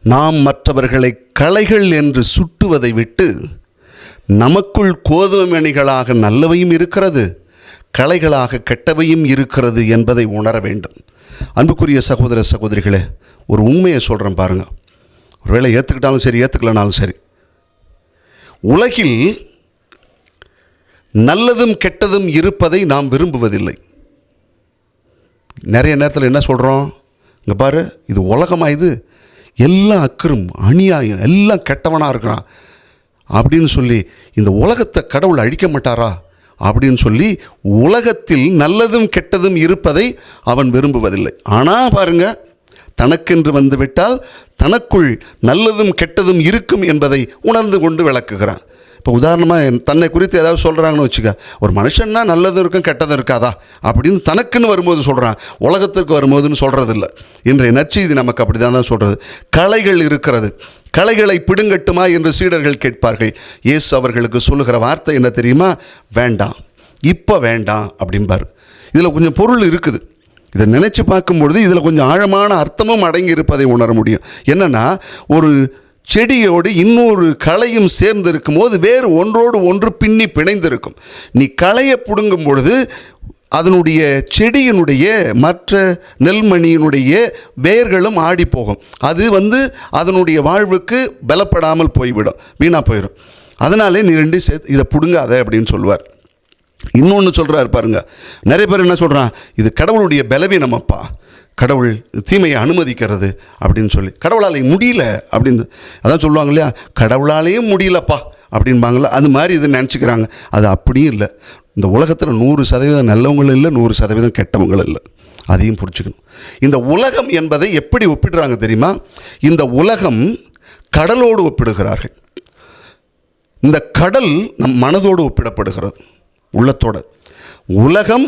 நாம் மற்றவர்களை களைகள் என்று சுட்டுவதை விட்டு நமக்குள் கோதுமை மணிகளாக நல்லவையும் இருக்கிறது, களைகளாக கெட்டவையும் இருக்கிறது என்பதை உணர வேண்டும். அன்புக்குரிய சகோதர சகோதரிகளே, ஒரு உண்மையை சொல்கிறேன் பாருங்கள். ஒருவேளை ஏற்றுக்கிட்டாலும் சரி, ஏற்றுக்கலனாலும் சரி, உலகில் நல்லதும் கெட்டதும் இருப்பதை நாம் விரும்புவதில்லை. நிறைய நேரத்தில் என்ன சொல்கிறோம், இங்கே பாரு, இது உலகமாக, இது எல்லாம் அக்கிரம் அநியாயம், எல்லாம் கெட்டவனாக இருக்கிறான் அப்படின்னு சொல்லி, இந்த உலகத்தை கடவுள் அழிக்க மாட்டாரா அப்படின்னு சொல்லி உலகத்தில் நல்லதும் கெட்டதும் இருப்பதை அவன் விரும்புவதில்லை. ஆனால் பாருங்கள், தனக்கென்று வந்துவிட்டால் தனக்குள் நல்லதும் கெட்டதும் இருக்கும் என்பதை உணர்ந்து கொண்டு விளக்குகிறான். இப்போ உதாரணமாக தன்னை குறித்து ஏதாவது சொல்கிறாங்கன்னு வச்சுக்க, ஒரு மனுஷன்னா நல்லதும் இருக்கும் கெட்டதும் இருக்காதா அப்படின்னு தனக்குன்னு வரும்போது சொல்கிறான், உலகத்திற்கு வரும்போதுன்னு சொல்கிறதில்ல. இன்றைய நற்செய்தி நமக்கு அப்படி தான் சொல்கிறது. களைகள் இருக்கிறது, களைகளை பிடுங்கட்டுமா என்று சீடர்கள் கேட்பார்கள். இயேசு அவர்களுக்கு சொல்லுகிற வார்த்தை என்ன தெரியுமா? வேண்டாம், இப்போ வேண்டாம் அப்படிம்பார். இதில் கொஞ்சம் பொருள் இருக்குது. இதை நினச்சி பார்க்கும்பொழுது இதில் கொஞ்சம் ஆழமான அர்த்தமும் அடங்கி இருப்பதை உணர முடியும். என்னென்னா, ஒரு செடியோடு இன்னொரு களையும் சேர்ந்து இருக்கும் போது வேறு ஒன்றோடு ஒன்று பின்னி பிணைந்திருக்கும். நீ களையை பிடுங்கும் பொழுது அதனுடைய செடியினுடைய மற்ற நெல்மணியினுடைய வேர்களும் ஆடி போகும். அது அதனுடைய வாழ்வுக்கு பலப்படாமல் போய்விடும், வீணாக போயிடும். அதனாலே நீ ரெண்டு சேர்த்து இதை பிடுங்காத அப்படின்னு சொல்லுவார். இன்னொன்று சொல்கிறார் பாருங்க, நிறைய பேர் என்ன சொல்கிறான், இது கடவுளுடைய பலவீனமப்பா, கடவுள் தீமையை அனுமதிக்கிறது அப்படின்னு சொல்லி, கடவுளாலே முடியல அப்படின்னு அதான் சொல்லுவாங்க இல்லையா, கடவுளாலேயும் முடியலப்பா அப்படின்பாங்களா, அது மாதிரி இது நினச்சிக்கிறாங்க. அது அப்படியும் இல்லை. இந்த உலகத்தில் 100% நல்லவங்களும் இல்லை, 100% கெட்டவங்களும் இல்லை. அதையும் புரிஞ்சுக்கணும். இந்த உலகம் என்பதை எப்படி ஒப்பிடுறாங்க தெரியுமா? இந்த உலகம் கடலோடு ஒப்பிடுகிறார்கள். இந்த கடல் நம் மனதோடு ஒப்பிடப்படுகிறது, உள்ளத்தோடு. உலகம்,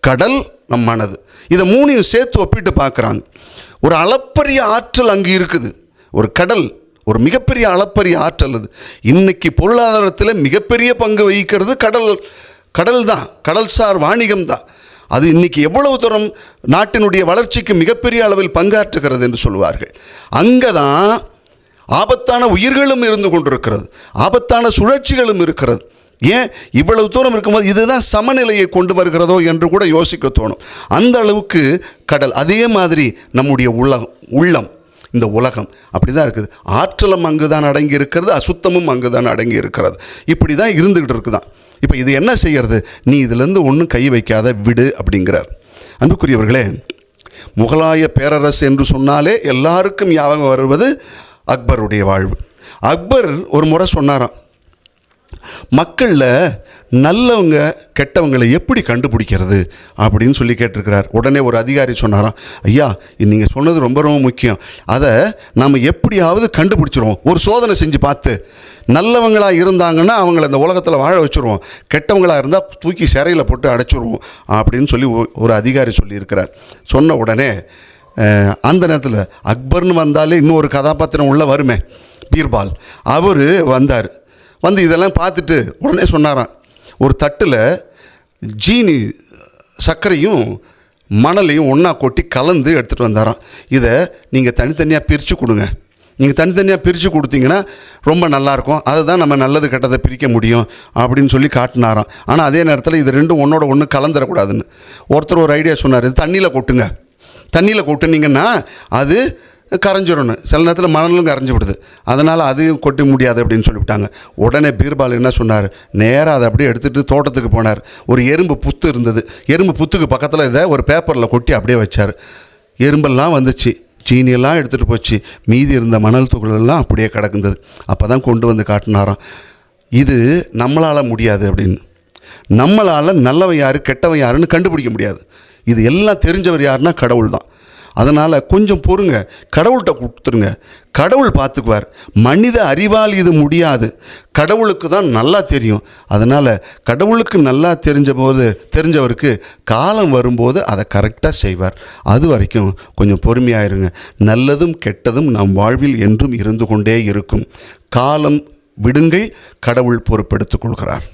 கடல், நம் மனது, இதை மூணையும் சேர்த்து ஒப்பிட்டு பார்க்குறாங்க. ஒரு அளப்பரிய ஆற்றல் அங்கே இருக்குது. ஒரு கடல், ஒரு மிகப்பெரிய அளப்பரிய ஆற்றல். அது இன்றைக்கி பொருளாதாரத்தில் மிகப்பெரிய பங்கு வகிக்கிறது கடல் தான், கடல்சார் வாணிகம் தான். அது இன்றைக்கி எவ்வளவு தூரம் நாட்டினுடைய வளர்ச்சிக்கு மிகப்பெரிய அளவில் பங்காற்றுகிறது என்று சொல்லுவார்கள். அங்கே தான் ஆபத்தான உயிர்களும் இருந்து கொண்டிருக்கிறது, ஆபத்தான சுழற்சிகளும் இருக்கிறது. ஏன் இவ்வளவு தூரம் இருக்கும்போது இதுதான் சமநிலையை கொண்டு வருகிறதோ என்று கூட யோசிக்க தோணும். அந்த அளவுக்கு கடல். அதே மாதிரி நம்முடைய உள்ளம், இந்த உலகம் அப்படி தான் இருக்குது. ஆற்றலும் அங்கு தான் அடங்கி இருக்கிறது, அசுத்தமும் அங்கு தான் அடங்கி இருக்கிறது. இப்படி தான் இருந்துக்கிட்டு இருக்குதான். இப்போ இது என்ன செய்கிறது? நீ இதிலேருந்து ஒன்றும் கை வைக்காத, விடு அப்படிங்கிறார். அன்புக்குரியவர்களே, முகலாய பேரரசு என்று சொன்னாலே எல்லாருக்கும் ஞாபகம் வருவது அக்பருடைய வாழ்வு. அக்பர் ஒரு முறை சொன்னாராம், மக்களில் நல்லவங்க கெட்டவங்களை எப்படி கண்டுபிடிக்கிறது அப்படின்னு சொல்லி கேட்டிருக்கிறார். உடனே ஒரு அதிகாரி சொன்னாராம், ஐயா நீங்கள் சொன்னது ரொம்ப ரொம்ப முக்கியம், அதை நம்ம எப்படியாவது கண்டுபிடிச்சிருவோம், ஒரு சோதனை செஞ்சு பார்த்து நல்லவங்களாக இருந்தாங்கன்னா அவங்கள இந்த உலகத்தில் வாழ வச்சுருவோம், கெட்டவங்களாக இருந்தால் தூக்கி சிறையில் போட்டு அடைச்சிருவோம் அப்படின்னு சொல்லி ஒரு அதிகாரி சொல்லியிருக்கிறார். சொன்ன உடனே அந்த நேரத்தில் அக்பர்னு வந்தாலே இன்னொரு கதாபாத்திரம் உள்ளே வருமே, பீர்பால், அவர் வந்தார். இதெல்லாம் பார்த்துட்டு உடனே சொன்னாராம், ஒரு தட்டில் ஜீனி சர்க்கரையும் மணலையும் ஒன்றா கொட்டி கலந்து எடுத்துகிட்டு வந்தாராம். இதை நீங்கள் தனித்தனியாக பிரித்து கொடுங்க, நீங்கள் தனித்தனியாக பிரித்து கொடுத்தீங்கன்னா ரொம்ப நல்லாயிருக்கும், அதுதான் நம்ம நல்லது கெட்டதை பிரிக்க முடியும் அப்படின்னு சொல்லி காட்டினாராம். ஆனால் அதே நேரத்தில் இது ரெண்டும் ஒன்றோட ஒன்று கலந்துடக்கூடாதுன்னு ஒருத்தர் ஒரு ஐடியா சொன்னார். இது தண்ணியில் கொட்டுங்க, தண்ணியில் கொட்டுனீங்கன்னா அது கரைஞ்சிடணும். சில நேரத்தில் மணலும் கரைஞ்சி விடுது, அதனால் அதையும் கொட்ட முடியாது அப்படின்னு சொல்லிவிட்டாங்க. உடனே பீர்பால் என்ன சொன்னார், நேராக அதை அப்படியே எடுத்துகிட்டு தோட்டத்துக்கு போனார். ஒரு எறும்பு புத்து இருந்தது, எறும்பு புத்துக்கு பக்கத்தில் இதை ஒரு பேப்பரில் கொட்டி அப்படியே வச்சார். எறும்பெல்லாம் வந்துச்சு, சீனியெல்லாம் எடுத்துகிட்டு போச்சு, மீதி இருந்த மணல் துகளெல்லாம் அப்படியே கிடக்குந்தது. அப்போ தான் கொண்டு வந்து காட்டினாராம், இது நம்மளால் முடியாது அப்படின்னு. நம்மளால் நல்லவன் யார் கெட்டவன் யாருன்னு கண்டுபிடிக்க முடியாது. இது எல்லாம் தெரிஞ்சவர் யாருன்னா கடவுள் தான். அதனால் கொஞ்சம் பொறுங்க, கடவுள்கிட்ட கொடுத்துருங்க, கடவுள் பார்த்துக்குவார். மனித அறிவால் இது முடியாது, கடவுளுக்கு தான் நல்லா தெரியும். அதனால் கடவுளுக்கு நல்லா தெரிஞ்சவருக்கு காலம் வரும்போது அதை கரெக்டாக செய்வார். அது வரைக்கும் கொஞ்சம் பொறுமையாயிருங்க. நல்லதும் கெட்டதும் நம் வாழ்வில் என்றும் இருந்து கொண்டே இருக்கும். காலம் விடுங்கை, கடவுள் பொறுப்பெடுத்துக் கொள்கிறார்.